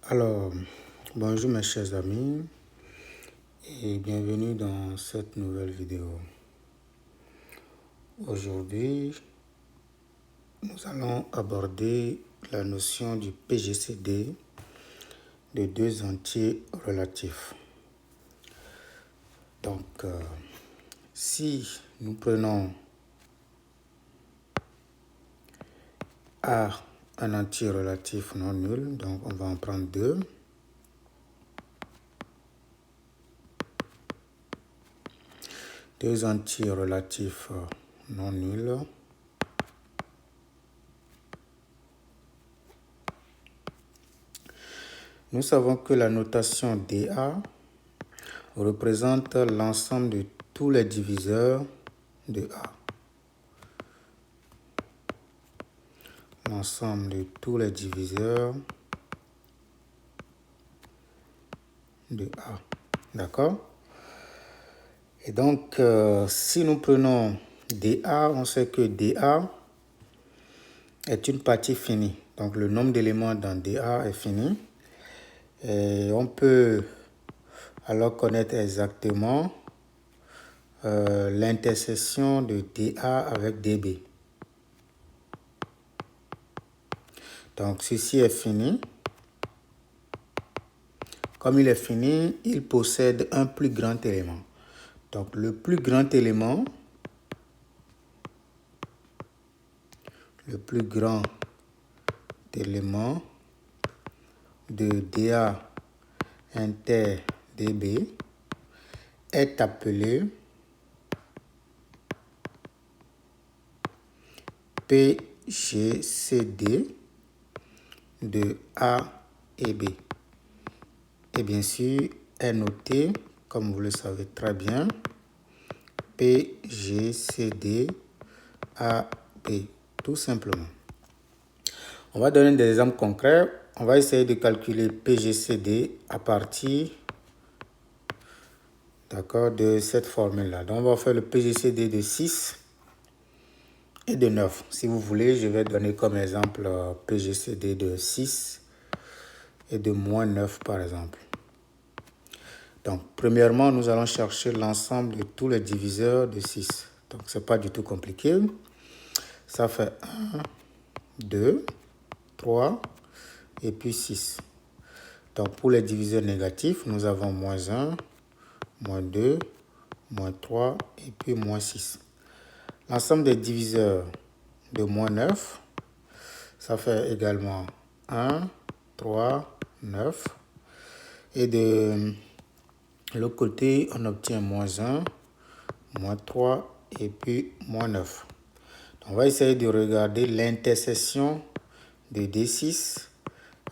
Alors, bonjour mes chers amis et bienvenue dans cette nouvelle vidéo. Aujourd'hui, nous allons aborder la notion du PGCD de deux entiers relatifs. Donc, si nous prenons A un entier relatif non nul, donc on va en prendre deux. Deux entiers relatifs non nuls. Nous savons que la notation DA représente l'ensemble de tous les diviseurs de A. L'ensemble de tous les diviseurs de A. D'accord? Et donc, si nous prenons DA, on sait que DA est une partie finie. Donc, le nombre d'éléments dans DA est fini. Et on peut alors connaître exactement l'intersection de DA avec DB. Donc, ceci est fini. Comme il est fini, il possède un plus grand élément. Donc, le plus grand élément, de DA inter DB est appelé PGCD de A et B. Et bien sûr, est noté, comme vous le savez très bien, PGCD AB, tout simplement. On va donner des exemples concrets. On va essayer de calculer PGCD à partir de cette formule-là. Donc, on va faire le PGCD de 6 et de 9. Si vous voulez, je vais donner comme exemple PGCD de 6 et de moins 9, par exemple. Donc, premièrement, nous allons chercher l'ensemble de tous les diviseurs de 6. Donc, ce n'est pas du tout compliqué. Ça fait 1, 2, 3 et puis 6. Donc, pour les diviseurs négatifs, nous avons moins 1, moins 2, moins 3 et puis moins 6. L'ensemble des diviseurs de moins 9, ça fait également 1, 3, 9. Et de l'autre côté, on obtient moins 1, moins 3 et puis moins 9. Donc, on va essayer de regarder l'intersection de D6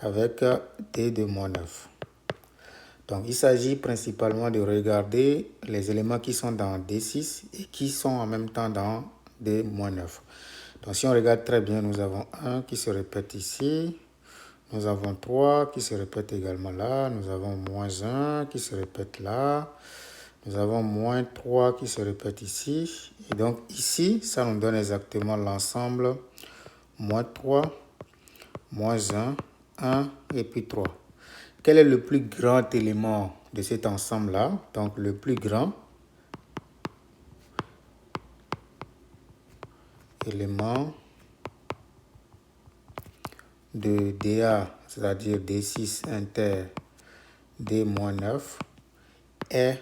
avec D de moins 9. Donc, il s'agit principalement de regarder les éléments qui sont dans D6 et qui sont en même temps dans D-9. Donc, si on regarde très bien, nous avons 1 qui se répète ici. Nous avons 3 qui se répète également là. Nous avons moins 1 qui se répète là. Nous avons moins 3 qui se répète ici. Et donc, ici, ça nous donne exactement l'ensemble moins 3, moins 1, 1 et puis 3. Quel est le plus grand élément de cet ensemble-là? Donc, le plus grand élément de DA, c'est-à-dire D6 inter D-9, est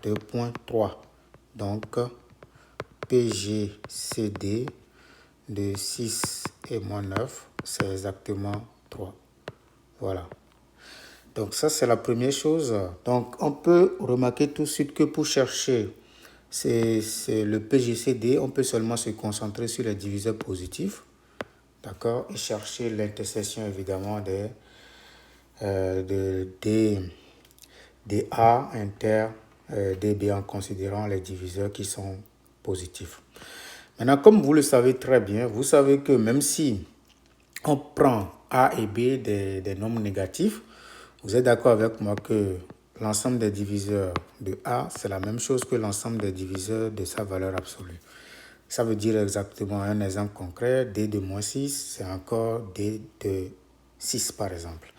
2.3. Donc, PGCD de 6 et moins 9, c'est exactement 3. Voilà. Donc ça, c'est la première chose. Donc on peut remarquer tout de suite que pour chercher le PGCD, on peut seulement se concentrer sur les diviseurs positifs. D'accord? Et chercher l'intersection évidemment des A inter DB en considérant les diviseurs qui sont positifs. Maintenant, comme vous le savez très bien, vous savez que même si on prend A et B des nombres négatifs, vous êtes d'accord avec moi que l'ensemble des diviseurs de A, c'est la même chose que l'ensemble des diviseurs de sa valeur absolue. Ça veut dire exactement un exemple concret, D de moins 6, c'est encore D de 6 par exemple.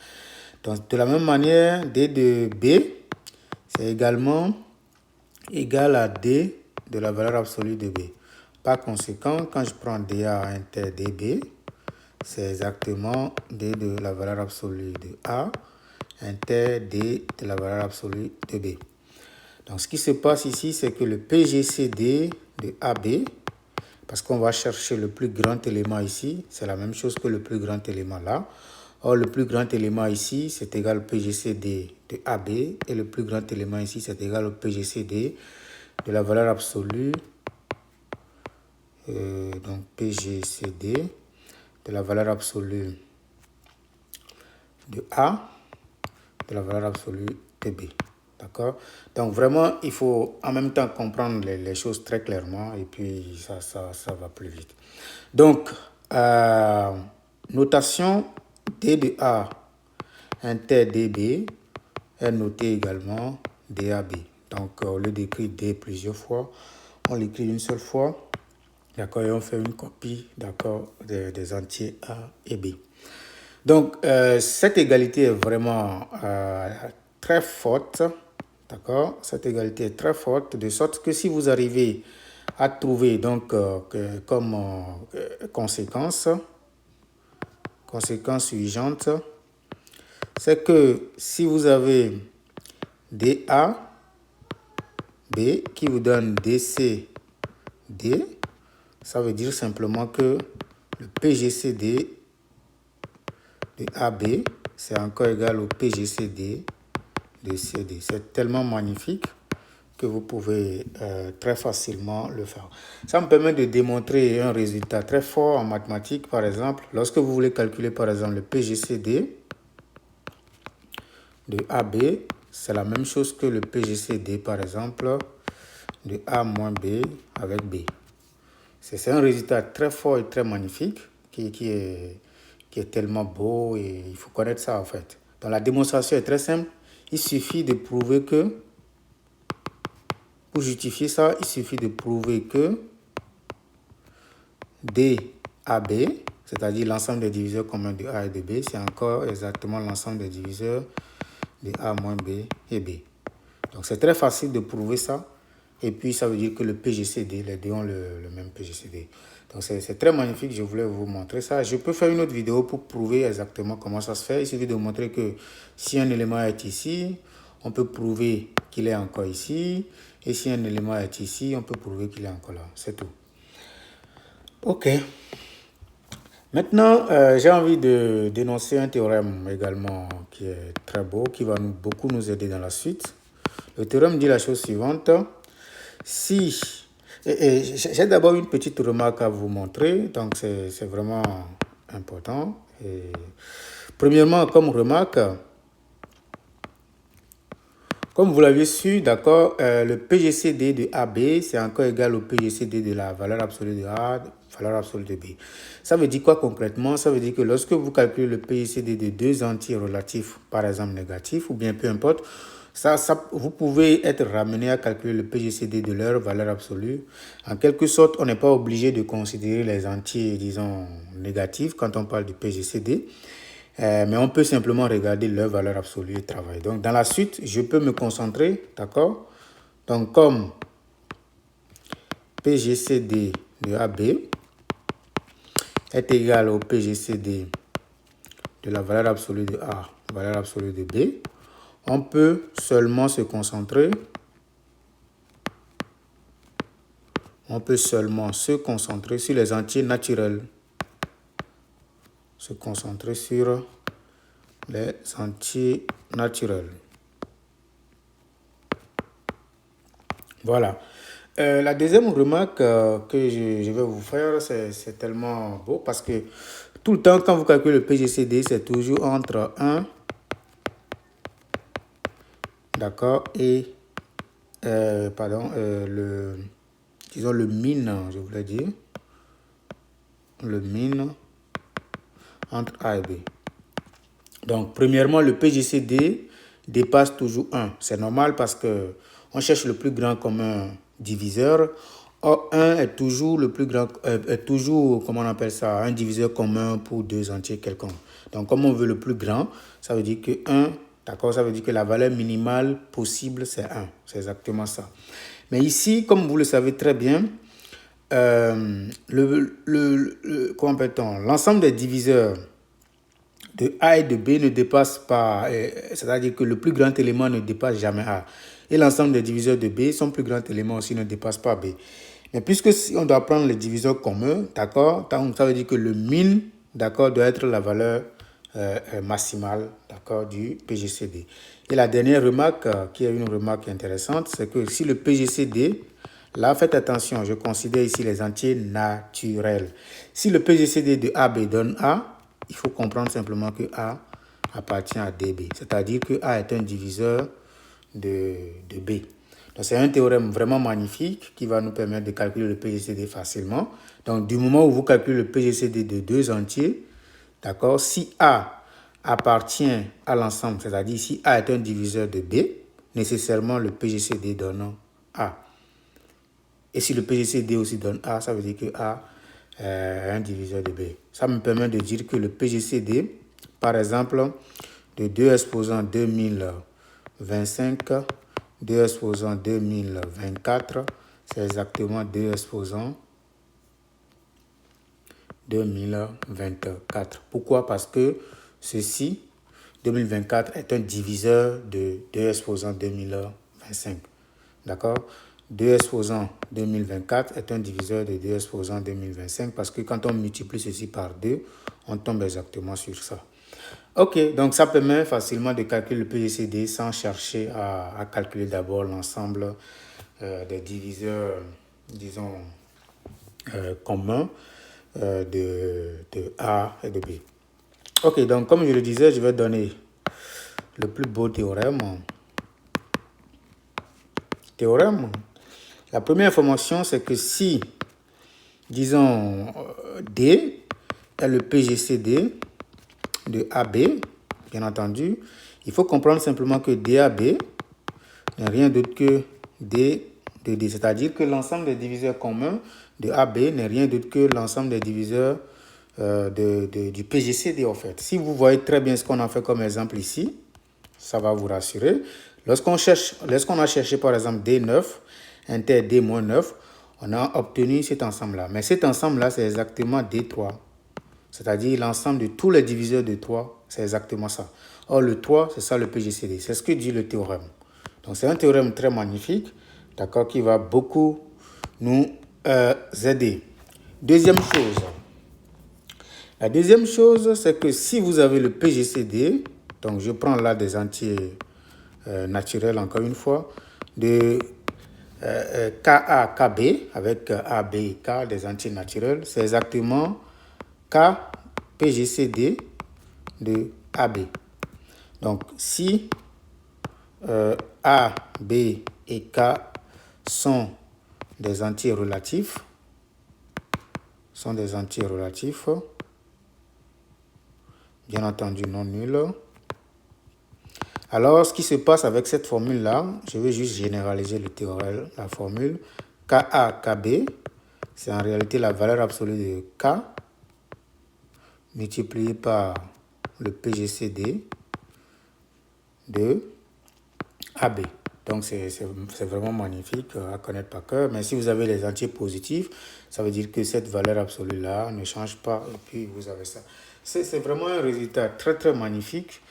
Donc, de la même manière, D de B, c'est également égal à D de la valeur absolue de B. Par conséquent, quand je prends DA inter DB, c'est exactement D de la valeur absolue de A inter D de la valeur absolue de B. Donc, ce qui se passe ici, c'est que le PGCD de AB, parce qu'on va chercher le plus grand élément ici, c'est la même chose que le plus grand élément là. Or, le plus grand élément ici, c'est égal au PGCD de AB, et le plus grand élément ici, c'est égal au PGCD de la valeur absolue, donc PGCD de la valeur absolue de A, de la valeur absolue de B. D'accord? Donc vraiment, il faut en même temps comprendre les choses très clairement et puis ça va plus vite. Donc, notation D de A inter DB est notée également DAB. Donc, au lieu d'écrire D plusieurs fois, on l'écrit une seule fois. D'accord? Et on fait une copie, d'accord, des entiers A et B. Donc, cette égalité est vraiment très forte. D'accord? Cette égalité est très forte, de sorte que si vous arrivez à trouver donc comme conséquence suivante, c'est que si vous avez DA, B qui vous donne DC, D, ça veut dire simplement que le PGCD de AB, c'est encore égal au PGCD de CD. C'est tellement magnifique que vous pouvez très facilement le faire. Ça me permet de démontrer un résultat très fort en mathématiques, par exemple. Lorsque vous voulez calculer, par exemple, le PGCD de AB, c'est la même chose que le PGCD, par exemple, de A moins B avec B. C'est un résultat très fort et très magnifique qui est tellement beau et il faut connaître ça en fait. Donc la démonstration est très simple. Il suffit de prouver que, pour justifier ça, il suffit de prouver que DAB, c'est-à-dire l'ensemble des diviseurs communs de A et de B, c'est encore exactement l'ensemble des diviseurs de A moins B et B. Donc c'est très facile de prouver ça. Et puis ça veut dire que le PGCD, les deux ont le même PGCD. Donc c'est très magnifique, je voulais vous montrer ça. Je peux faire une autre vidéo pour prouver exactement comment ça se fait. Il suffit de montrer que si un élément est ici, on peut prouver qu'il est encore ici. Et si un élément est ici, on peut prouver qu'il est encore là. C'est tout. Ok. Maintenant, j'ai envie de dénoncer un théorème également qui est très beau, qui va beaucoup nous aider dans la suite. Le théorème dit la chose suivante. Si, j'ai d'abord une petite remarque à vous montrer, donc c'est vraiment important. Premièrement, comme remarque, comme vous l'avez su, d'accord, le PGCD de AB, c'est encore égal au PGCD de la valeur absolue de A, valeur absolue de B. Ça veut dire quoi concrètement? Ça veut dire que lorsque vous calculez le PGCD de deux entiers relatifs, par exemple négatifs, ou bien peu importe, vous pouvez être ramené à calculer le PGCD de leur valeur absolue. En quelque sorte, on n'est pas obligé de considérer les entiers, disons, négatifs quand on parle du PGCD. Mais on peut simplement regarder leur valeur absolue et travailler. Donc, dans la suite, je peux me concentrer, d'accord? Donc, comme PGCD de AB est égal au PGCD de la valeur absolue de A, valeur absolue de B, on peut seulement se concentrer sur les entiers naturels. Se concentrer sur les entiers naturels. Voilà. La deuxième remarque que je vais vous faire, c'est tellement beau parce que tout le temps, quand vous calculez le PGCD, c'est toujours entre 1, d'accord, et, disons le min, je voulais dire, le min entre A et B. Donc, premièrement, le PGCD dépasse toujours 1. C'est normal parce que on cherche le plus grand commun diviseur. Or, 1 est toujours le plus grand, est toujours, comment on appelle ça, un diviseur commun pour deux entiers quelconques. Donc, comme on veut le plus grand, ça veut dire que 1, d'accord, ça veut dire que la valeur minimale possible, c'est 1. C'est exactement ça. Mais ici, comme vous le savez très bien, comment appelle-t-on, l'ensemble des diviseurs de A et de B ne dépasse pas, c'est-à-dire que le plus grand élément ne dépasse jamais A. Et l'ensemble des diviseurs de B, son plus grand élément aussi ne dépasse pas B. Mais puisque si on doit prendre les diviseurs communs, d'accord, ça veut dire que le min, d'accord, doit être la valeur maximale, d'accord, du PGCD. Et la dernière remarque, qui est une remarque intéressante, c'est que si le PGCD, là, faites attention, je considère ici les entiers naturels. Si le PGCD de AB donne A, il faut comprendre simplement que A appartient à DB. C'est-à-dire que A est un diviseur de B. Donc, c'est un théorème vraiment magnifique qui va nous permettre de calculer le PGCD facilement. Donc, du moment où vous calculez le PGCD de deux entiers, d'accord, si A appartient à l'ensemble, c'est-à-dire si A est un diviseur de B, nécessairement le PGCD donne A. Et si le PGCD aussi donne A, ça veut dire que A est un diviseur de B. Ça me permet de dire que le PGCD, par exemple, de 2 exposant 2025, 2 exposant 2024, c'est exactement 2 exposant 2024. Pourquoi? Parce que ceci, 2024, est un diviseur de 2 exposant 2025. D'accord? 2 exposant 2024 est un diviseur de 2 exposant 2025 parce que quand on multiplie ceci par 2, on tombe exactement sur ça. Ok, donc ça permet facilement de calculer le PGCD sans chercher à calculer d'abord l'ensemble des diviseurs, disons, communs de A et de B. Ok, donc comme je le disais, je vais donner le plus beau théorème. La première information, c'est que si, disons, D est le PGCD de AB, bien entendu, il faut comprendre simplement que DAB n'est rien d'autre que D de D. C'est-à-dire que l'ensemble des diviseurs communs de AB n'est rien d'autre que l'ensemble des diviseurs du PGCD, en fait. Si vous voyez très bien ce qu'on a fait comme exemple ici, ça va vous rassurer. Lorsqu'on a cherché, par exemple, D9, inter D-9, on a obtenu cet ensemble-là. Mais cet ensemble-là, c'est exactement D3. C'est-à-dire l'ensemble de tous les diviseurs de 3, c'est exactement ça. Or, le 3, c'est ça le PGCD. C'est ce que dit le théorème. Donc, c'est un théorème très magnifique, d'accord, qui va beaucoup nous aider. Deuxième chose. La deuxième chose, c'est que si vous avez le PGCD, donc je prends là des entiers naturels, encore une fois, de KA, KB, avec A, B et K, des entiers naturels, c'est exactement K PGCD de AB. Donc, si A, B et K sont des entiers relatifs, bien entendu non nuls, alors ce qui se passe avec cette formule-là, je vais juste généraliser le théorème, la formule, KA, KB, c'est en réalité la valeur absolue de K multiplié par le PGCD de AB. Donc, c'est vraiment magnifique à connaître par cœur. Mais si vous avez les entiers positifs, ça veut dire que cette valeur absolue-là ne change pas. Et puis, vous avez ça. C'est vraiment un résultat très, très magnifique.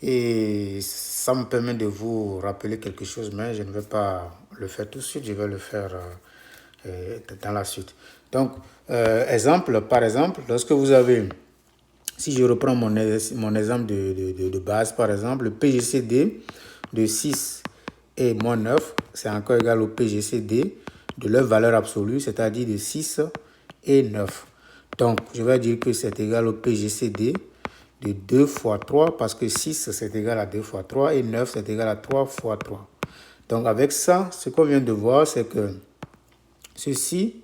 Et ça me permet de vous rappeler quelque chose, mais je ne vais pas le faire tout de suite. Je vais le faire dans la suite. Donc, par exemple, lorsque vous avez... Si je reprends mon exemple de base, par exemple, le PGCD de 6 et moins 9, c'est encore égal au PGCD de leur valeur absolue, c'est-à-dire de 6 et 9. Donc, je vais dire que c'est égal au PGCD de 2 fois 3, parce que 6, c'est égal à 2 fois 3, et 9, c'est égal à 3 fois 3. Donc, avec ça, ce qu'on vient de voir, c'est que ceci,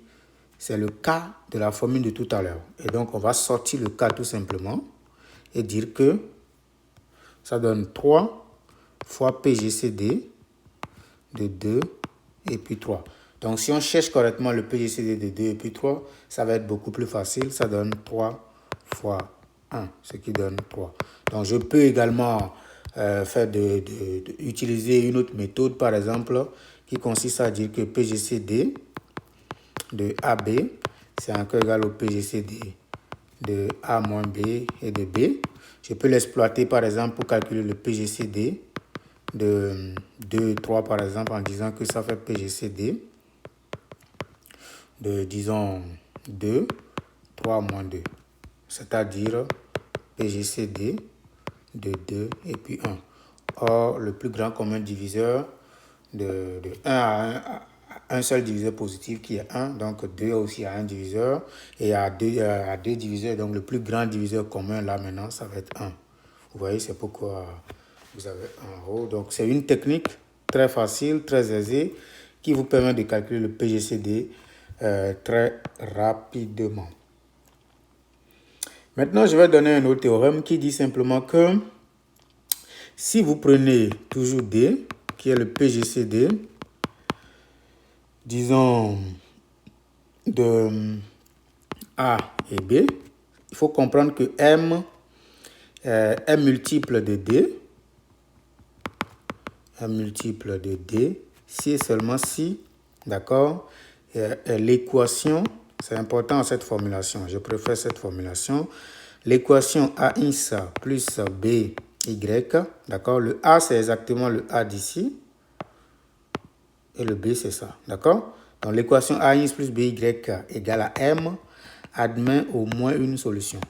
c'est le cas de la formule de tout à l'heure. Et donc, on va sortir le cas tout simplement et dire que ça donne 3 fois PGCD de 2 et puis 3. Donc, si on cherche correctement le PGCD de 2 et puis 3, ça va être beaucoup plus facile. Ça donne 3 fois 1, ce qui donne 3. Donc, je peux également utiliser une autre méthode, par exemple, qui consiste à dire que PGCD de AB, c'est encore égal au PGCD de A moins B et de B. Je peux l'exploiter, par exemple, pour calculer le PGCD de 2 et 3, par exemple, en disant que ça fait PGCD de, disons, 2, 3 moins 2. C'est-à-dire PGCD de 2 et puis 1. Or, le plus grand commun diviseur de 1 à 1 seul diviseur positif qui est 1, donc 2 aussi a un diviseur, et à 2 diviseurs, donc le plus grand diviseur commun là maintenant, ça va être 1. Vous voyez, c'est pourquoi vous avez en haut. Donc, c'est une technique très facile, très aisée, qui vous permet de calculer le PGCD très rapidement. Maintenant, je vais donner un autre théorème qui dit simplement que si vous prenez toujours D, qui est le PGCD, disons, de A et B, il faut comprendre que M est multiple de D, si et seulement si, d'accord, l'équation, c'est important cette formulation, je préfère cette formulation, l'équation AX plus BY, d'accord, le A c'est exactement le A d'ici, et le B c'est ça, d'accord. Donc l'équation AX plus BY égale à M admet au moins une solution,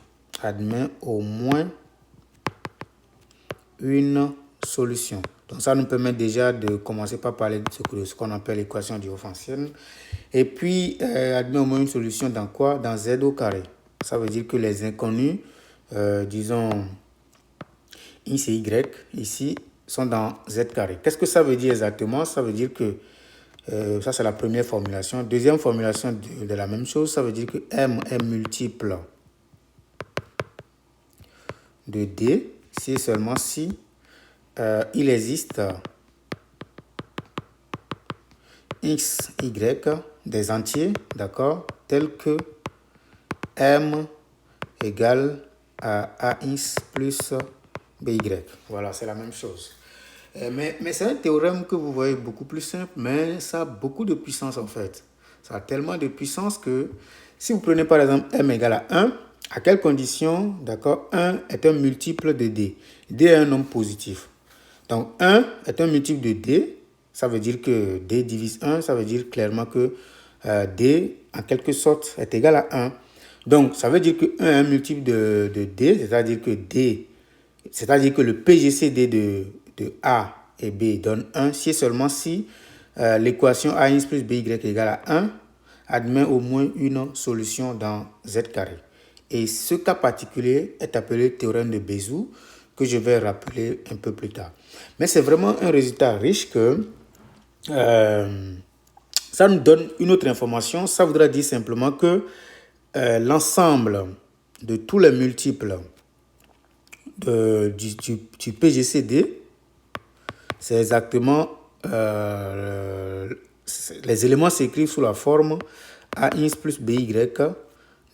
Donc ça nous permet déjà de commencer par parler de ce qu'on appelle l'équation diophantine. Et puis, admet au moins une solution dans quoi? Dans Z au carré. Ça veut dire que les inconnus, disons, X et Y, ici, sont dans Z carré. Qu'est-ce que ça veut dire exactement? Ça veut dire que, ça c'est la première formulation. Deuxième formulation de la même chose, ça veut dire que M est multiple de D, si et seulement si il existe X, Y, des entiers, d'accord, tels que M égale à AX plus BY. Voilà, c'est la même chose. Mais c'est un théorème que vous voyez beaucoup plus simple, mais ça a beaucoup de puissance en fait. Ça a tellement de puissance que si vous prenez par exemple M égale à 1, à quelles conditions, d'accord, 1 est un multiple de D. D est un nombre positif. Donc 1 est un multiple de D, ça veut dire que D divise 1, ça veut dire clairement que D, en quelque sorte, est égal à 1. Donc, ça veut dire que 1 est un multiple de D, c'est-à-dire que le PGCD de A et B donne 1 si et seulement si l'équation AX plus BY égale à 1 admet au moins une solution dans Z carré. Et ce cas particulier est appelé théorème de Bézout, que je vais rappeler un peu plus tard. Mais c'est vraiment un résultat riche que ça nous donne une autre information. Ça voudra dire simplement que l'ensemble de tous les multiples du PGCD, c'est exactement les éléments s'écrivent sous la forme AX plus BY,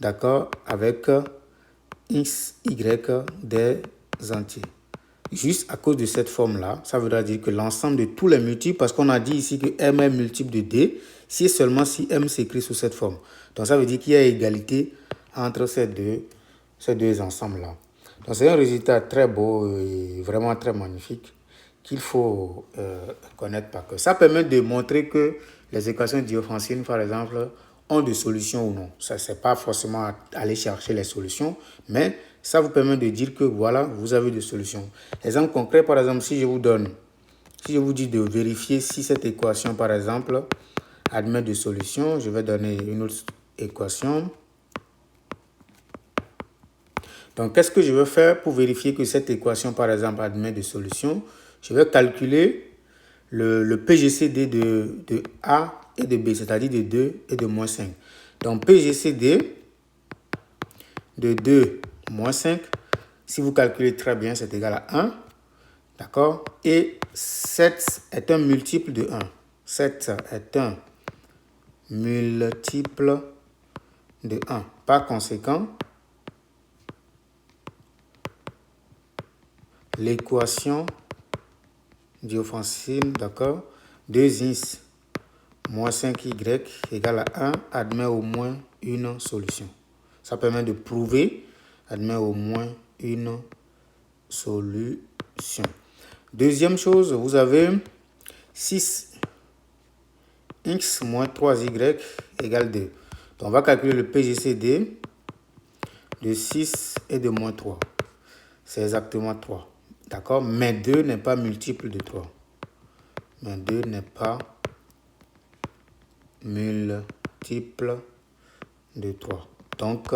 d'accord, avec X, Y des entiers. Juste à cause de cette forme-là, ça voudra dire que l'ensemble de tous les multiples, parce qu'on a dit ici que M est multiple de D, si et seulement si M s'écrit sous cette forme. Donc ça veut dire qu'il y a égalité entre ces deux ensembles-là. Donc c'est un résultat très beau et vraiment très magnifique qu'il faut connaître par cœur. Ça permet de montrer que les équations diophantines, par exemple, ont des solutions ou non. Ça, c'est pas forcément aller chercher les solutions, mais ça vous permet de dire que voilà, vous avez des solutions. Exemple concret, par exemple, si je vous dis de vérifier si cette équation, par exemple, admet de solutions, je vais donner une autre équation. Donc, qu'est-ce que je vais faire pour vérifier que cette équation, par exemple, admet de solutions? Je vais calculer le PGCD de A et de B, c'est-à-dire de 2 et de moins 5. Donc, PGCD de 2 moins 5, si vous calculez très bien, c'est égal à 1. D'accord? Et 7 est un multiple de 1. 7 est un multiple de 1. Par conséquent, l'équation diophantine, d'accord, 2x moins 5y égale à 1 admet au moins une solution. Ça permet de prouver, admet au moins une solution. Deuxième chose, vous avez 6x moins 3y égale 2. Donc, on va calculer le PGCD de 6 et de moins 3. C'est exactement 3. D'accord? Mais 2 n'est pas multiple de 3. Mais 2 n'est pas multiple de 3. Donc,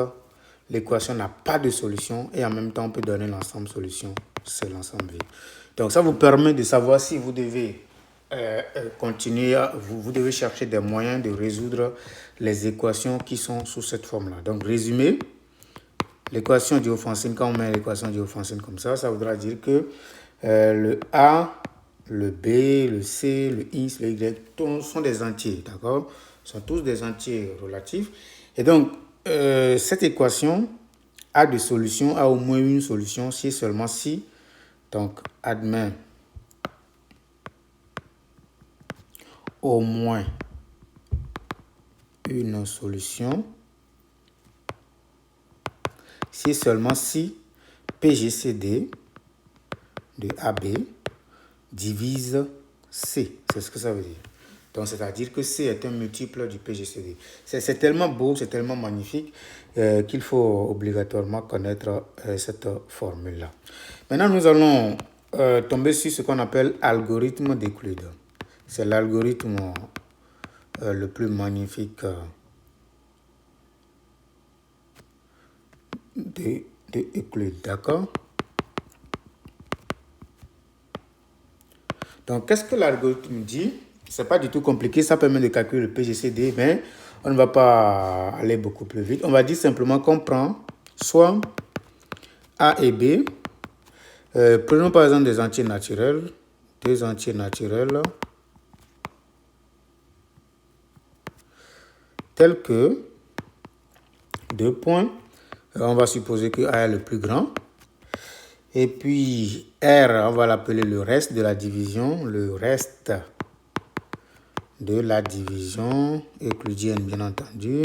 l'équation n'a pas de solution et en même temps, on peut donner l'ensemble solution. C'est l'ensemble vide. Donc, ça vous permet de savoir si vous devez continuer, vous devez chercher des moyens de résoudre les équations qui sont sous cette forme-là. Donc, résumé, l'équation diophantine, quand on met l'équation diophantine comme ça voudra dire que le A, le B, le C, le X, le Y, tous sont des entiers, d'accord? Sont tous des entiers relatifs. Et donc, cette équation a des solutions, a au moins une solution, si et seulement si, donc, admet au moins une solution, si et seulement si PGCD de AB divise C. C'est ce que ça veut dire. Donc, c'est-à-dire que C est un multiple du PGCD. C'est tellement beau, c'est tellement magnifique qu'il faut obligatoirement connaître cette formule-là. Maintenant, nous allons tomber sur ce qu'on appelle algorithme d'Euclide. C'est l'algorithme le plus magnifique de Euclide, d'accord? Donc, qu'est-ce que l'algorithme dit? C'est pas du tout compliqué, ça permet de calculer le PGCD, mais on ne va pas aller beaucoup plus vite. On va dire simplement qu'on prend soit A et B. Prenons par exemple des entiers naturels, deux entiers naturels, tels que 2 points. On va supposer que A est le plus grand. Et puis R, on va l'appeler le reste de la division, le reste de la division euclidienne, bien entendu,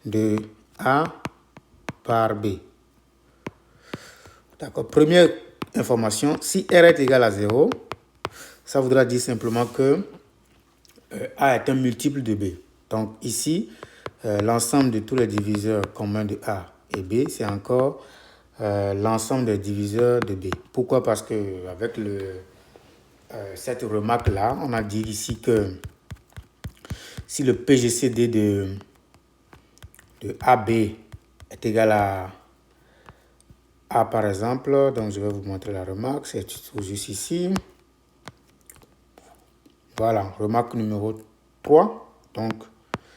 de A par B. D'accord. Première information, si R est égal à 0, ça voudra dire simplement que A est un multiple de B. Donc ici, l'ensemble de tous les diviseurs communs de A et B, c'est encore l'ensemble des diviseurs de B. Pourquoi? Parce que avec cette remarque-là, on a dit ici que si le PGCD de AB est égal à A par exemple, donc je vais vous montrer la remarque, c'est tout juste ici. Voilà, remarque numéro 3. Donc,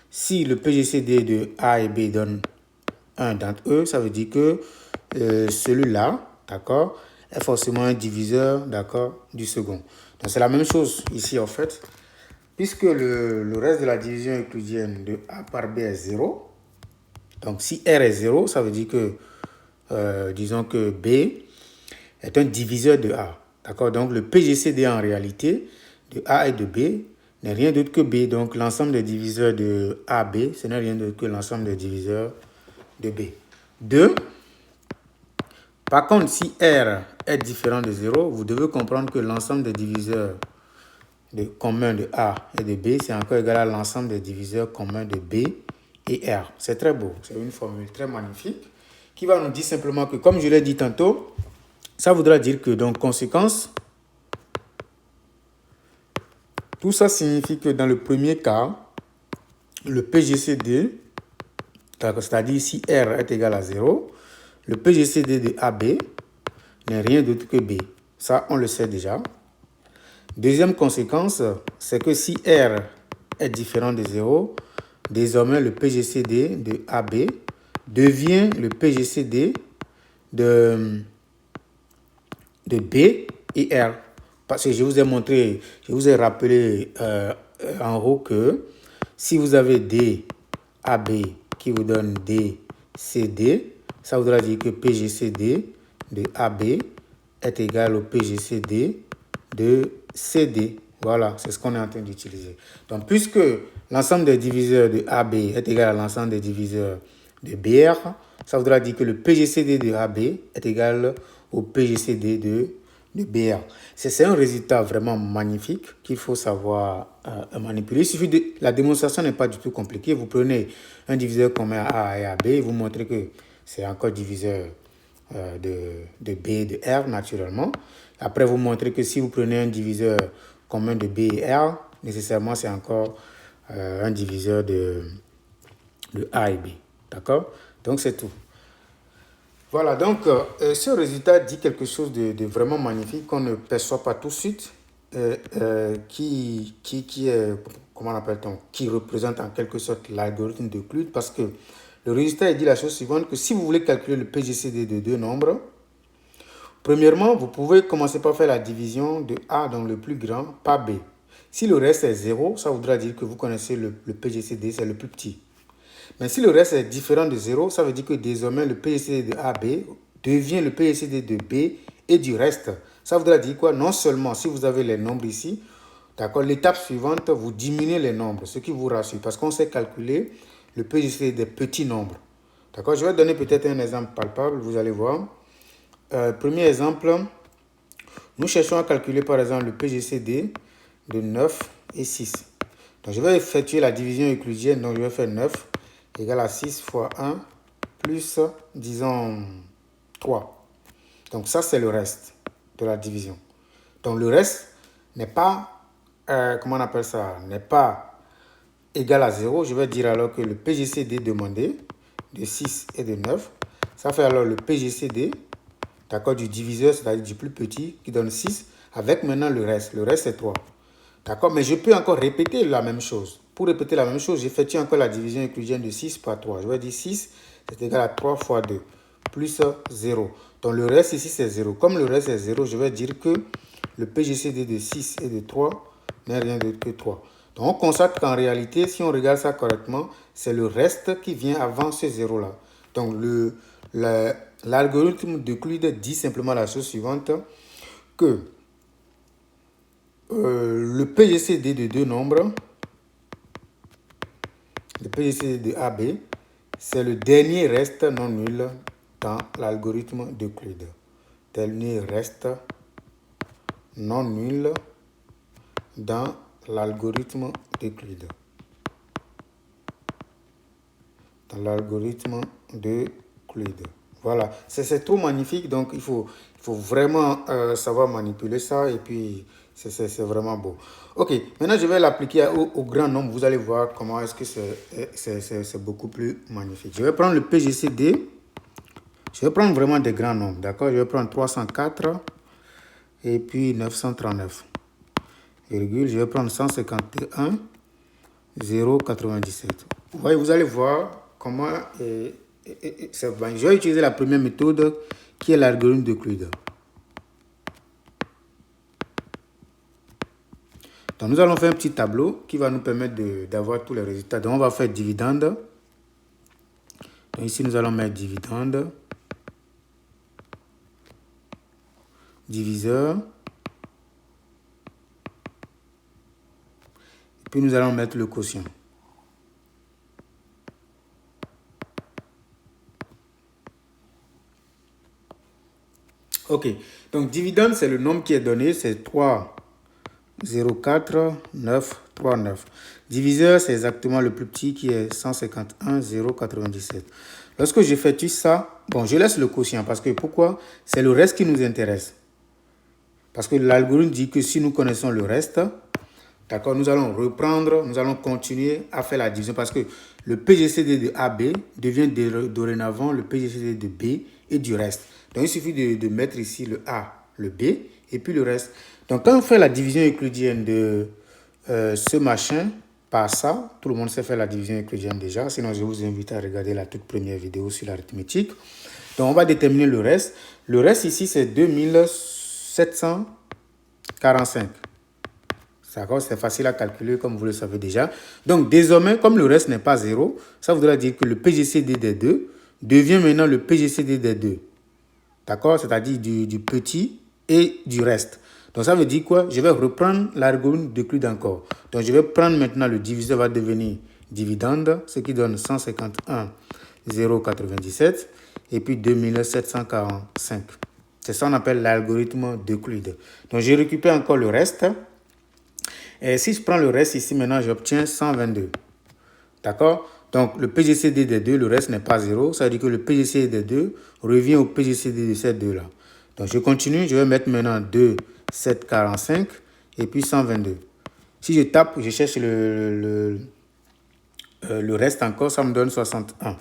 si le PGCD de A et B donne un d'entre eux, ça veut dire que celui-là, d'accord, est forcément un diviseur, d'accord, du second. Donc, c'est la même chose ici, en fait. Puisque le reste de la division euclidienne de A par B est 0, donc si R est 0, ça veut dire que, disons que B est un diviseur de A. D'accord? Donc le PGCD en réalité de A et de B n'est rien d'autre que B. Donc l'ensemble des diviseurs de AB, ce n'est rien d'autre que l'ensemble des diviseurs de B. 2. Par contre, si R est différent de 0, vous devez comprendre que l'ensemble des diviseurs communs de A et de B, c'est encore égal à l'ensemble des diviseurs communs de B et R. C'est très beau, c'est une formule très magnifique qui va nous dire simplement que, comme je l'ai dit tantôt, ça voudra dire que, donc, conséquence, tout ça signifie que dans le premier cas, le PGCD, c'est-à-dire si R est égal à 0, le PGCD de AB n'est rien d'autre que B. Ça, on le sait déjà. Deuxième conséquence, c'est que si R est différent de 0, désormais le PGCD de AB devient le PGCD de B et R. Parce que je vous ai montré, je vous ai rappelé en haut que si vous avez DAB qui vous donne DCD, ça voudra dire que PGCD de AB est égal au PGCD de CD. Voilà, c'est ce qu'on est en train d'utiliser. Donc, puisque l'ensemble des diviseurs de AB est égal à l'ensemble des diviseurs de BR, ça voudra dire que le PGCD de AB est égal au PGCD de BR. C'est un résultat vraiment magnifique qu'il faut savoir manipuler. Il suffit de... La démonstration n'est pas du tout compliquée. Vous prenez un diviseur commun A et AB et vous montrez que c'est encore diviseur de B et de R naturellement. Après, vous montrez que si vous prenez un diviseur commun de B et R, nécessairement c'est encore un diviseur de A et B. D'accord? Donc c'est tout. Voilà, donc ce résultat dit quelque chose de vraiment magnifique qu'on ne perçoit pas tout de suite, qui est, comment on appelle-t-on, qui représente en quelque sorte l'algorithme d'Euclide, parce que le résultat dit la chose suivante, que si vous voulez calculer le PGCD de deux nombres, premièrement, vous pouvez commencer par faire la division de A, donc le plus grand, par B. Si le reste est 0, ça voudra dire que vous connaissez le PGCD, c'est le plus petit. Mais si le reste est différent de 0, ça veut dire que désormais le PGCD de AB devient le PGCD de B et du reste. Ça voudra dire quoi? Non seulement si vous avez les nombres ici, d'accord, l'étape suivante, vous diminuez les nombres, ce qui vous rassure, parce qu'on sait calculer le PGCD des petits nombres. D'accord, je vais donner peut-être un exemple palpable, vous allez voir. Premier exemple, nous cherchons à calculer par exemple le PGCD de 9 et 6. Donc je vais effectuer la division euclidienne, donc je vais faire 9 égale à 6 fois 1 plus, disons, 3. Donc ça, c'est le reste de la division. Donc le reste n'est pas, comment on appelle ça, n'est pas égal à 0. Je vais dire alors que le PGCD demandé de 6 et de 9, ça fait alors le PGCD, d'accord, du diviseur, c'est-à-dire du plus petit, qui donne 6, avec maintenant le reste. Le reste, c'est 3. D'accord, mais je peux encore répéter la même chose. Pour répéter la même chose, j'effectue encore la division euclidienne de 6 par 3. Je vais dire 6, c'est égal à 3 fois 2, plus 0. Donc le reste ici, c'est 0. Comme le reste est 0, je vais dire que le PGCD de 6 et de 3 n'est rien d'autre que 3. Donc on constate qu'en réalité, si on regarde ça correctement, c'est le reste qui vient avant ce 0-là. Donc l'algorithme d'Euclide dit simplement la chose suivante, que le PGCD de deux nombres, le PGCD de AB, c'est le dernier reste non nul dans l'algorithme d'Euclide. Dernier reste non nul dans l'algorithme d'Euclide. Dans l'algorithme d'Euclide. Voilà, c'est trop magnifique, donc il faut vraiment savoir manipuler ça et puis c'est vraiment beau. Ok, maintenant je vais l'appliquer au grand nombre. Vous allez voir comment est-ce que c'est beaucoup plus magnifique. Je vais prendre le PGCD. Je vais prendre vraiment des grands nombres, d'accord? Je vais prendre 304 et puis 939. Virgule, je vais prendre 151, 0,97. Vous allez voir comment... je vais utiliser la première méthode qui est l'algorithme d'Euclide. Donc nous allons faire un petit tableau qui va nous permettre d'avoir tous les résultats. Donc on va faire dividende. Donc ici nous allons mettre dividende. Diviseur. Et puis nous allons mettre le quotient. Ok, donc dividende, c'est le nombre qui est donné, c'est 3, 0, 4, 9, 3, 9. Diviseur, c'est exactement le plus petit qui est 151, 0, 97. Lorsque j'effectue ça, bon, je laisse le quotient parce que pourquoi? C'est le reste qui nous intéresse. Parce que l'algorithme dit que si nous connaissons le reste, d'accord, nous allons reprendre, nous allons continuer à faire la division parce que le PGCD de AB devient dorénavant le PGCD de B et du reste. Donc, il suffit de mettre ici le A, le B et puis le reste. Donc, quand on fait la division euclidienne de ce machin par ça, tout le monde sait faire la division euclidienne déjà. Sinon, je vous invite à regarder la toute première vidéo sur l'arithmétique. Donc, on va déterminer le reste. Le reste ici, c'est 2745. D'accord? C'est facile à calculer comme vous le savez déjà. Donc, désormais, comme le reste n'est pas 0, ça voudra dire que le PGCD des 2 devient maintenant le PGCD des 2. D'accord? C'est-à-dire du petit et du reste. Donc, ça veut dire quoi? Je vais reprendre l'algorithme d'Euclide encore. Donc, je vais prendre maintenant le diviseur va devenir dividende, ce qui donne 151,097 et puis 2745. C'est ça qu'on appelle l'algorithme d'Euclide. Donc, je récupère encore le reste. Et si je prends le reste ici, maintenant, j'obtiens 122. D'accord? Donc, le PGCD des 2, le reste n'est pas 0. Ça veut dire que le PGCD des 2 revient au PGCD de ces deux-là. Donc, je continue. Je vais mettre maintenant 2745 et puis 122. Si je tape, je cherche le reste encore, ça me donne 61.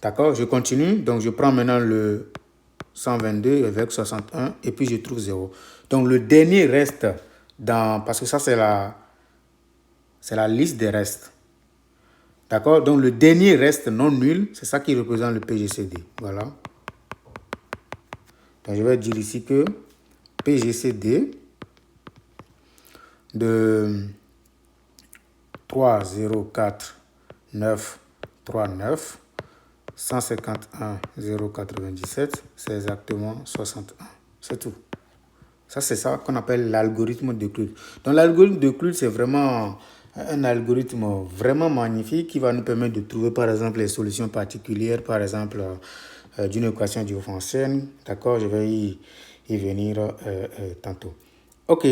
D'accord? Je continue. Donc, je prends maintenant le 122 avec 61 et puis je trouve 0. Donc, le dernier reste parce que ça, c'est la liste des restes. D'accord? Donc, le dernier reste non nul, c'est ça qui représente le PGCD. Voilà. Donc, je vais dire ici que PGCD de 304,939, 151,097, c'est exactement 61. C'est tout. Ça, c'est ça qu'on appelle l'algorithme d'Euclide. Donc, l'algorithme d'Euclide, c'est vraiment un algorithme vraiment magnifique qui va nous permettre de trouver, par exemple, les solutions particulières, par exemple, d'une équation différéncielle. D'accord, je vais y venir tantôt. OK.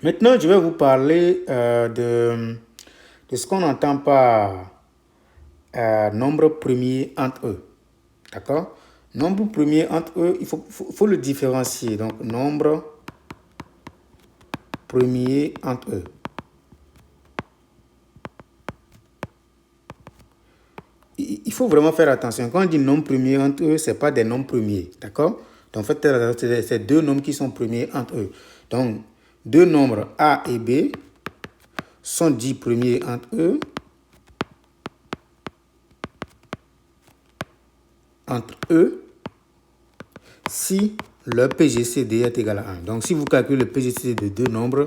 Maintenant, je vais vous parler de ce qu'on entend par nombre premier entre eux. D'accord? Nombre premier entre eux, il faut le différencier. Donc, nombre premier entre eux. Il faut vraiment faire attention. Quand on dit nombre premier entre eux, ce n'est pas des nombres premiers. D'accord? Donc, en fait, c'est deux nombres qui sont premiers entre eux. Donc, deux nombres A et B sont dits premiers entre eux. Si leur PGCD est égal à 1. Donc, si vous calculez le PGCD de deux nombres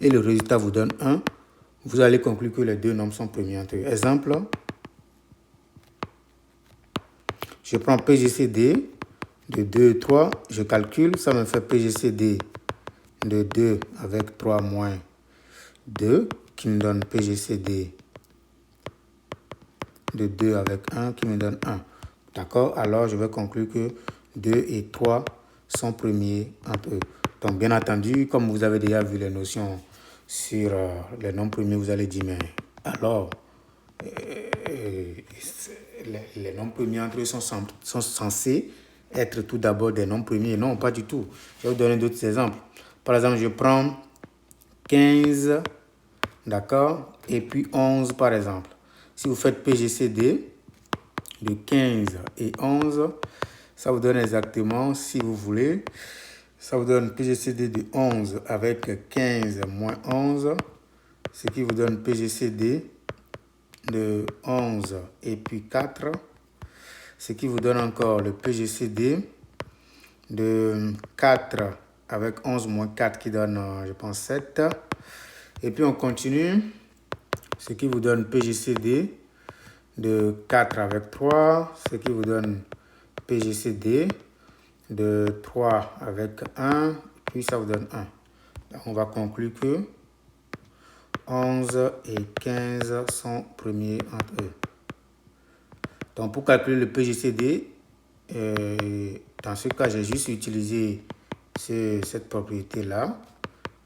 et le résultat vous donne 1, vous allez conclure que les deux nombres sont premiers entre eux. Exemple, je prends PGCD de 2 et 3, je calcule, ça me fait PGCD de 2 avec 3 moins 2, qui me donne PGCD de 2 avec 1, qui me donne 1. D'accord? Alors, je vais conclure que 2 et 3 sont premiers entre eux. Donc, bien entendu, comme vous avez déjà vu les notions sur les nombres premiers, vous allez dire, mais alors, les nombres premiers entre eux sont censés être tout d'abord des nombres premiers. Non, pas du tout. Je vais vous donner d'autres exemples. Par exemple, je prends 15, d'accord, et puis 11, par exemple. Si vous faites PGCD de 15 et 11, ça vous donne exactement, si vous voulez, ça vous donne PGCD de 11 avec 15 moins 11, ce qui vous donne PGCD de 11 et puis 4, ce qui vous donne encore le PGCD de 4 avec 11 moins 4 qui donne, je pense, 7. Et puis on continue, ce qui vous donne PGCD de 4 avec 3, ce qui vous donne PGCD de 3 avec 1, puis ça vous donne 1. Donc on va conclure que 11 et 15 sont premiers entre eux. Donc pour calculer le PGCD, dans ce cas, j'ai juste utilisé cette propriété-là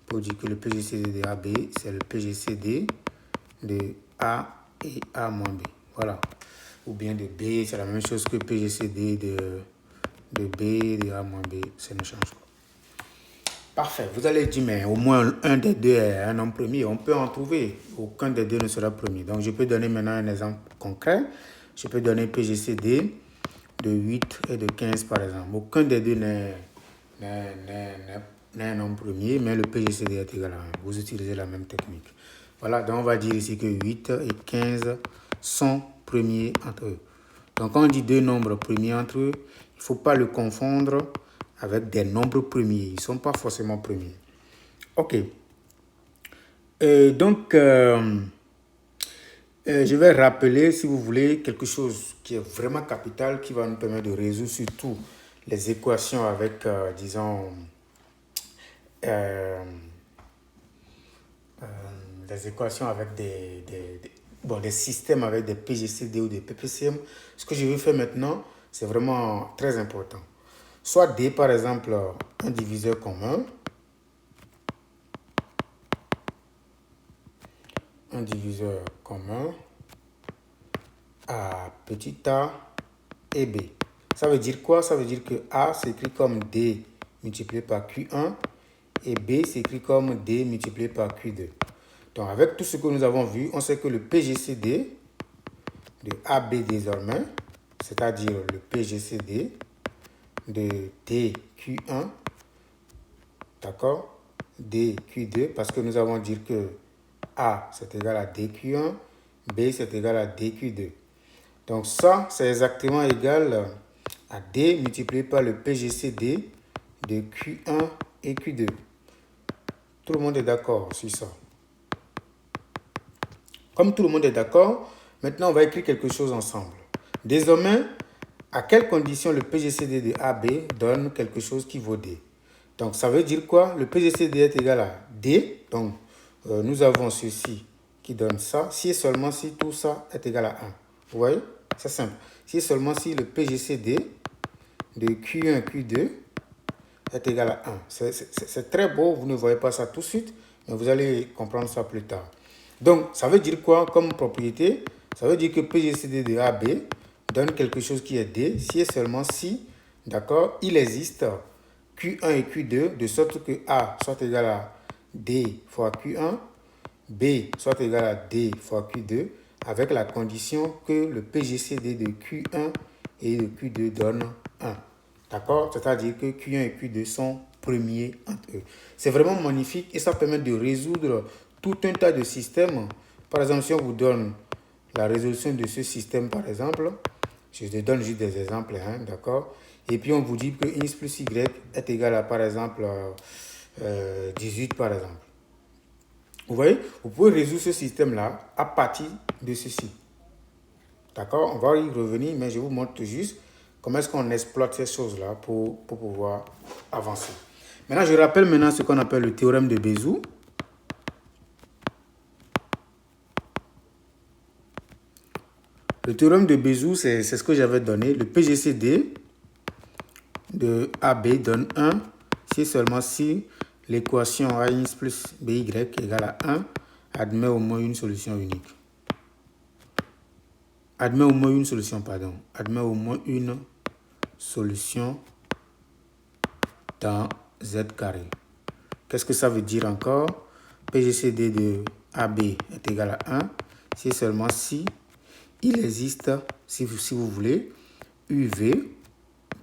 pour dire que le PGCD de AB, c'est le PGCD de A et A moins B. Voilà. Ou bien de B, c'est la même chose que PGCD de B, de A moins B, ça ne change pas. Parfait. Vous allez dire, mais au moins un des deux est un nombre premier. On peut en trouver. Aucun des deux ne sera premier. Donc, je peux donner maintenant un exemple concret. Je peux donner PGCD de 8 et de 15, par exemple. Aucun des deux n'est un nombre premier, mais le PGCD est égal à 1. Vous utilisez la même technique. Voilà, donc on va dire ici que 8 et 15 sont premiers entre eux. Donc, quand on dit deux nombres premiers entre eux, il ne faut pas le confondre avec des nombres premiers. Ils ne sont pas forcément premiers. OK. Et donc, je vais rappeler, si vous voulez, quelque chose qui est vraiment capital, qui va nous permettre de résoudre surtout les équations avec, disons, euh, euh, des équations avec des systèmes avec des PGCD ou des PPCM. Ce que je vais faire maintenant, c'est vraiment très important. Soit D, par exemple, un diviseur commun, à petit a et B. Ça veut dire quoi? Ça veut dire que A s'écrit comme D multiplié par Q1 et B s'écrit comme D multiplié par Q2. Donc avec tout ce que nous avons vu, on sait que le PGCD de AB désormais, c'est-à-dire le PGCD de DQ1, d'accord, DQ2, parce que nous avons dit que A c'est égal à DQ1, B c'est égal à DQ2. Donc ça, c'est exactement égal à D multiplié par le PGCD de Q1 et Q2. Tout le monde est d'accord sur ça. Comme tout le monde est d'accord, maintenant on va écrire quelque chose ensemble. Désormais, à quelles conditions le PGCD de AB donne quelque chose qui vaut D? Donc ça veut dire quoi? Le PGCD est égal à D. Donc nous avons ceci qui donne ça. Si et seulement si tout ça est égal à 1. Vous voyez? C'est simple. Si et seulement si le PGCD de Q1 Q2 est égal à 1. C'est très beau, vous ne voyez pas ça tout de suite, mais vous allez comprendre ça plus tard. Donc, ça veut dire quoi comme propriété? Ça veut dire que PGCD de AB donne quelque chose qui est D, si et seulement si, d'accord, il existe Q1 et Q2, de sorte que A soit égal à D fois Q1, B soit égal à D fois Q2, avec la condition que le PGCD de Q1 et de Q2 donne 1. D'accord? C'est-à-dire que Q1 et Q2 sont premiers entre eux. C'est vraiment magnifique et ça permet de résoudre tout un tas de systèmes. Par exemple, si on vous donne la résolution de ce système, par exemple, je te donne juste des exemples, hein, d'accord? Et puis on vous dit que x plus y est égal à, par exemple, 18, par exemple. Vous voyez, vous pouvez résoudre ce système-là à partir de ceci. D'accord? On va y revenir, mais je vous montre juste comment est-ce qu'on exploite ces choses-là pour pouvoir avancer. Maintenant, je rappelle maintenant ce qu'on appelle le théorème de Bézout. Le théorème de Bézout, c'est ce que j'avais donné. Le PGCD de AB donne 1 si seulement si l'équation AX plus BY égale à 1 admet au moins une solution unique. Admet au moins une solution, pardon. Admet au moins une solution dans Z carré. Qu'est-ce que ça veut dire encore? PGCD de AB est égal à 1 si seulement si il existe, si vous voulez, UV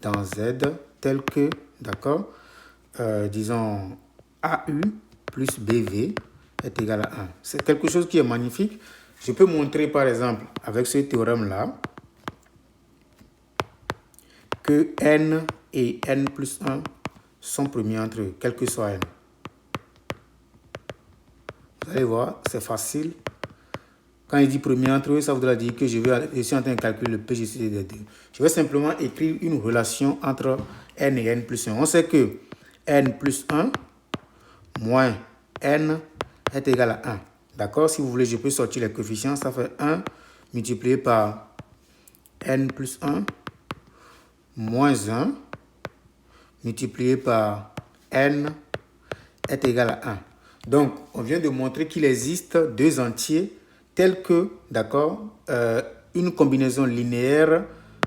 dans Z tel que, d'accord, disons AU plus BV est égal à 1. C'est quelque chose qui est magnifique. Je peux montrer par exemple avec ce théorème-là que N et N plus 1 sont premiers entre eux, quel que soit N. Vous allez voir, c'est facile. Quand il dit premier entre eux, ça voudra dire que je suis en train de calculer le PGCD des deux. Je vais simplement écrire une relation entre N et N plus 1. On sait que N plus 1 moins N est égal à 1. D'accord? Si vous voulez, je peux sortir les coefficients. Ça fait 1 multiplié par N plus 1 moins 1 multiplié par N est égal à 1. Donc, on vient de montrer qu'il existe deux entiers tels que, d'accord, une combinaison linéaire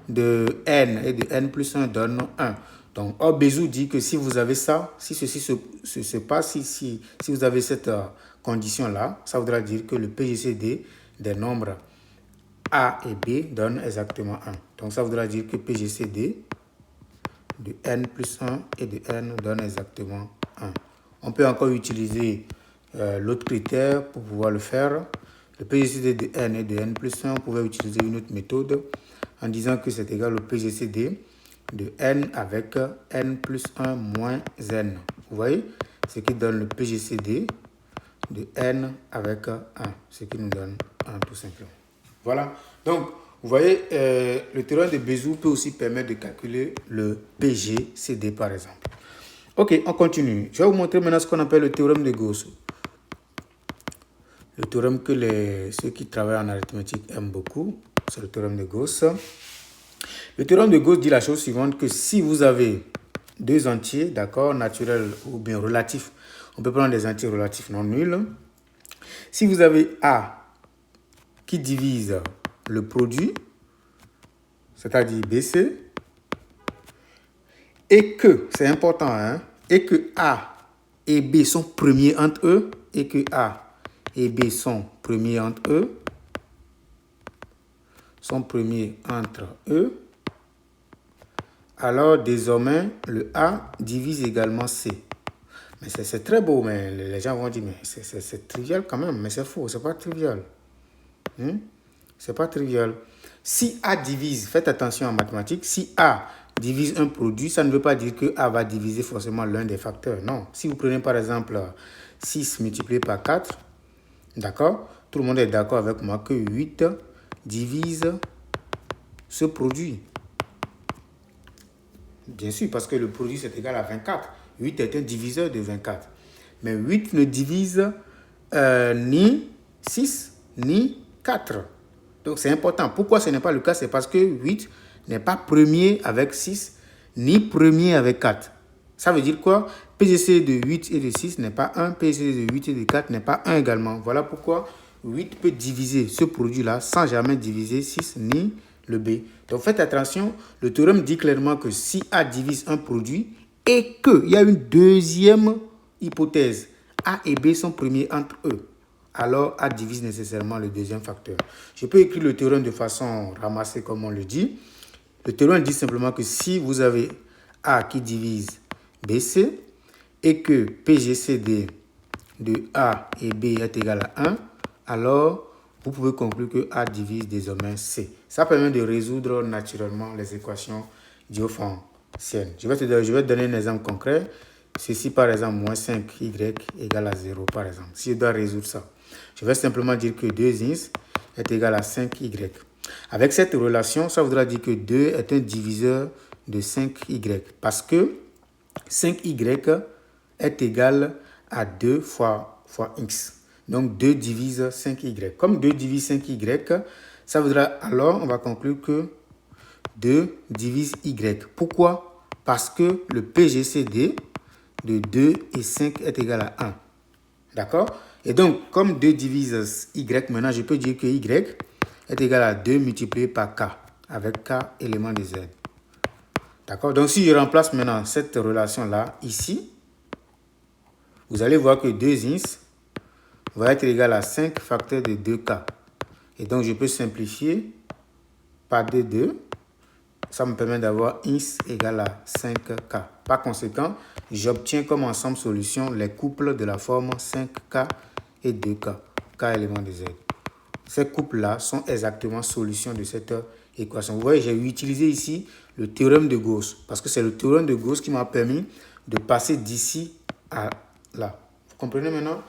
de n et de n plus 1 donne 1. Donc, Bézout dit que si vous avez ça, si ceci se passe, si vous avez cette condition-là, ça voudra dire que le PGCD des nombres A et B donne exactement 1. Donc, ça voudra dire que PGCD de n plus 1 et de n donne exactement 1. On peut encore utiliser l'autre critère pour pouvoir le faire. Le PGCD de n et de n plus 1, on pouvait utiliser une autre méthode en disant que c'est égal au PGCD de n avec n plus 1 moins n. Vous voyez? Ce qui donne le PGCD de n avec 1, ce qui nous donne 1 tout simplement. Voilà. Donc, vous voyez, le théorème de Bézout peut aussi permettre de calculer le PGCD par exemple. Ok, on continue. Je vais vous montrer maintenant ce qu'on appelle le théorème de Gauss. Le théorème que ceux qui travaillent en arithmétique aiment beaucoup, c'est le théorème de Gauss. Le théorème de Gauss dit la chose suivante, que si vous avez deux entiers, d'accord, naturels ou bien relatifs, on peut prendre des entiers relatifs non nuls. Si vous avez A qui divise le produit, c'est-à-dire BC, et que, c'est important, hein, et que A et B sont premiers entre eux, et que A et B sont premiers entre eux, alors désormais, le A divise également C. Mais c'est très beau, mais les gens vont dire, mais c'est trivial quand même, mais c'est faux, c'est pas trivial. C'est pas trivial. Si A divise, faites attention en mathématiques, si A divise un produit, ça ne veut pas dire que A va diviser forcément l'un des facteurs. Non. Si vous prenez par exemple 6 multiplié par 4, d'accord, tout le monde est d'accord avec moi que 8 divise ce produit. Bien sûr, parce que le produit c'est égal à 24. 8 est un diviseur de 24. Mais 8 ne divise ni 6 ni 4. Donc c'est important. Pourquoi ce n'est pas le cas? C'est parce que 8 n'est pas premier avec 6 ni premier avec 4. Ça veut dire quoi? PGC de 8 et de 6 n'est pas 1. PGC de 8 et de 4 n'est pas 1 également. Voilà pourquoi 8 peut diviser ce produit-là sans jamais diviser 6 ni le B. Donc faites attention, le théorème dit clairement que si A divise un produit et qu'il y a une deuxième hypothèse, A et B sont premiers entre eux, alors A divise nécessairement le deuxième facteur. Je peux écrire le théorème de façon ramassée comme on le dit. Le théorème dit simplement que si vous avez A qui divise BC et que PGCD de A et B est égal à 1, alors vous pouvez conclure que A divise désormais C. Ça permet de résoudre naturellement les équations diophantiennes. Je vais te donner un exemple concret. Ceci, par exemple, moins 5y égale à 0, par exemple. Si je dois résoudre ça, je vais simplement dire que 2x est égal à 5y. Avec cette relation, ça voudra dire que 2 est un diviseur de 5y. Parce que 5y est égal à 2 fois x. Donc 2 divise 5y. Comme 2 divise 5y, ça voudra alors, on va conclure que 2 divise y. Pourquoi? Parce que le PGCD de 2 et 5 est égal à 1. D'accord? Et donc, comme 2 divise y, maintenant je peux dire que y est égal à 2 multiplié par k, avec k élément de z. D'accord? Donc, si je remplace maintenant cette relation-là ici, vous allez voir que 2x va être égal à 5 facteur de 2k. Et donc, je peux simplifier par 2. Ça me permet d'avoir x égale à 5k. Par conséquent, j'obtiens comme ensemble solution les couples de la forme 5k et 2k, k élément de z. Ces couples-là sont exactement solution de cette équation. Vous voyez, j'ai utilisé ici le théorème de Gauss, parce que c'est le théorème de Gauss qui m'a permis de passer d'ici à là. Vous comprenez maintenant?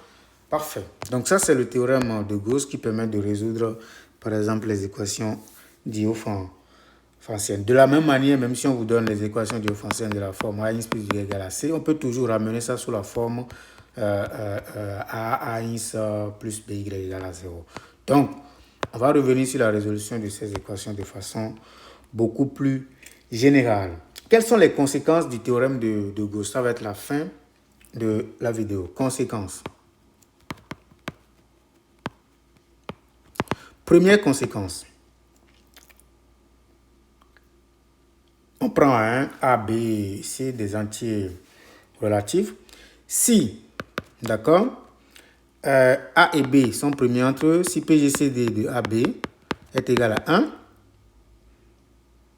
Parfait. Donc ça, c'est le théorème de Gauss qui permet de résoudre, par exemple, les équations diophantiennes. De la même manière, même si on vous donne les équations diophantiennes de la forme A1 plus B égale à C, on peut toujours ramener ça sous la forme A1 plus BY égale à 0. Donc, on va revenir sur la résolution de ces équations de façon beaucoup plus générale. Quelles sont les conséquences du théorème de Gauss? Ça va être la fin de la vidéo. Conséquences. Première conséquence. On prend un A, B, C, des entiers relatifs. Si, d'accord, A et B sont premiers entre eux, si PGCD de AB est égal à 1,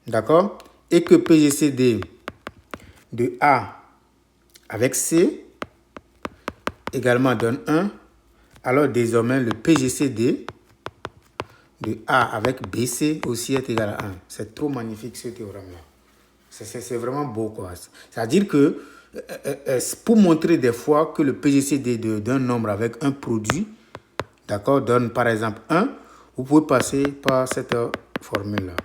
d'accord, et que PGCD de A avec C également donne 1, alors désormais le PGCD de A avec BC aussi est égal à 1. C'est trop magnifique ce théorème-là. C'est vraiment beau, quoi. C'est-à-dire que pour montrer des fois que le PGCD d'un nombre avec un produit, d'accord, donne par exemple 1, vous pouvez passer par cette formule-là.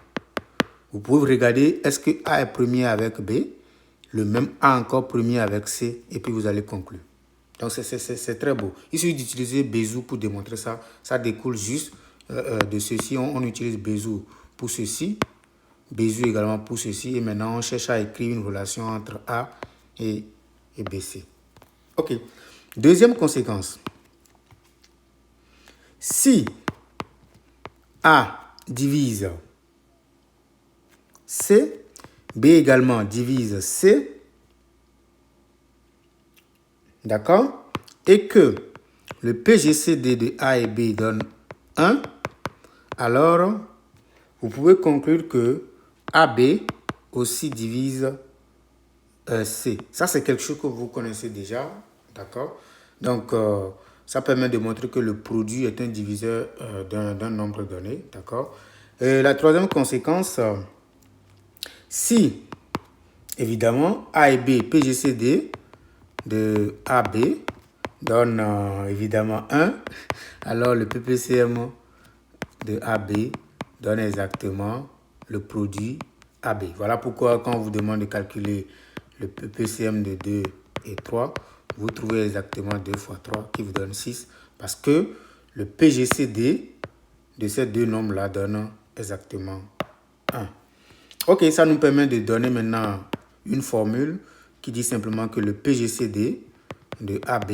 Vous pouvez regarder, est-ce que A est premier avec B, le même A encore premier avec C, et puis vous allez conclure. Donc, c'est très beau. Il suffit d'utiliser Bezout pour démontrer ça. Ça découle juste de ceci. On utilise Bezout pour ceci. Bezout également pour ceci. Et maintenant, on cherche à écrire une relation entre A et BC. OK. Deuxième conséquence. Si A divise C, B également divise C, d'accord, et que le PGCD de A et B donne 1, alors vous pouvez conclure que AB aussi divise C. Ça, c'est quelque chose que vous connaissez déjà, d'accord. Donc, ça permet de montrer que le produit est un diviseur d'un nombre donné, d'accord. La troisième conséquence, si, évidemment, A et B, PGCD de AB donne évidemment 1, alors le PPCM de AB donne exactement le produit AB. Voilà pourquoi quand on vous demande de calculer le PPCM de 2 et 3, vous trouvez exactement 2 fois 3 qui vous donne 6, parce que le PGCD de ces deux nombres-là donne exactement 1. Ok, ça nous permet de donner maintenant une formule qui dit simplement que le PGCD de AB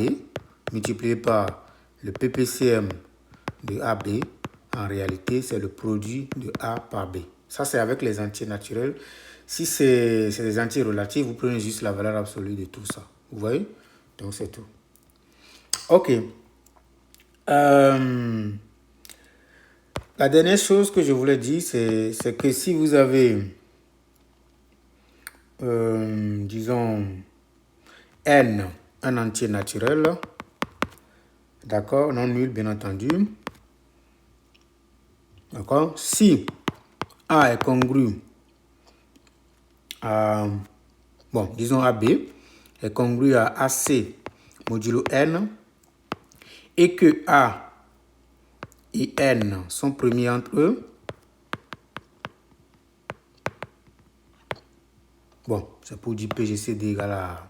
multiplié par le PPCM de AB, en réalité, c'est le produit de A par B. Ça, c'est avec les entiers naturels. Si c'est des entiers relatifs, vous prenez juste la valeur absolue de tout ça. Vous voyez? Donc, c'est tout. Ok. La dernière chose que je voulais dire, c'est que si vous avez, disons, n, un entier naturel, d'accord, non nul, bien entendu. D'accord? Si A est congru à, bon, disons AB, est congru à AC modulo N, et que A et N sont premiers entre eux, bon, c'est pour dire PGCD égale à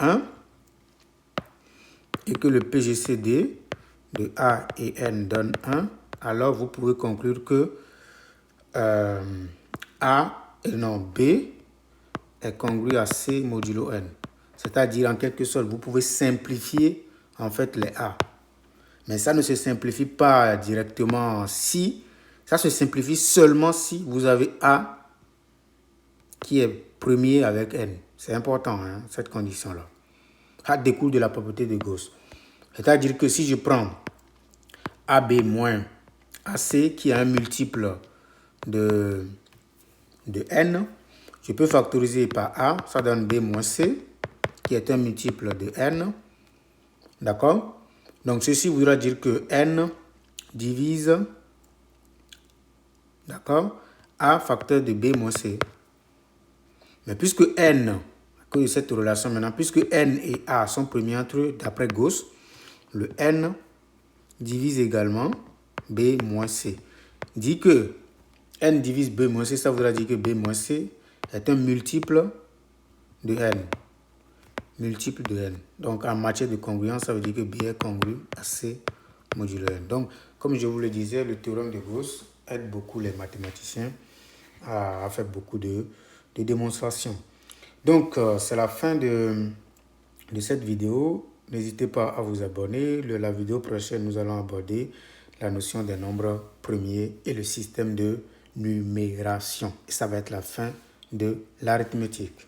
1, et que le PGCD de A et N donne 1, alors vous pouvez conclure que A et non B est congru à C modulo N. C'est-à-dire, en quelque sorte, vous pouvez simplifier en fait les A. Mais ça ne se simplifie pas directement si, ça se simplifie seulement si vous avez A qui est premier avec N. C'est important, hein, cette condition-là. Ça découle de la propriété de Gauss. C'est-à-dire que si je prends AB moins AC qui a un multiple de N, je peux factoriser par A, ça donne B moins C, qui est un multiple de N. D'accord? Donc, ceci voudra dire que N divise, d'accord, A facteur de B moins C. Mais puisque N, à cause de cette relation maintenant, puisque N et A sont premiers entre eux, d'après Gauss, le N divise également B moins C. Dit que N divise B moins C, ça voudra dire que B moins C est un multiple de N. Multiple de N. Donc, en matière de congruence, ça veut dire que B est congru à C modulo N. Donc, comme je vous le disais, le théorème de Gauss aide beaucoup les mathématiciens à faire beaucoup de démonstrations. Donc, c'est la fin de cette vidéo. N'hésitez pas à vous abonner. La vidéo prochaine, nous allons aborder la notion des nombres premiers et le système de numération. Et ça va être la fin de l'arithmétique.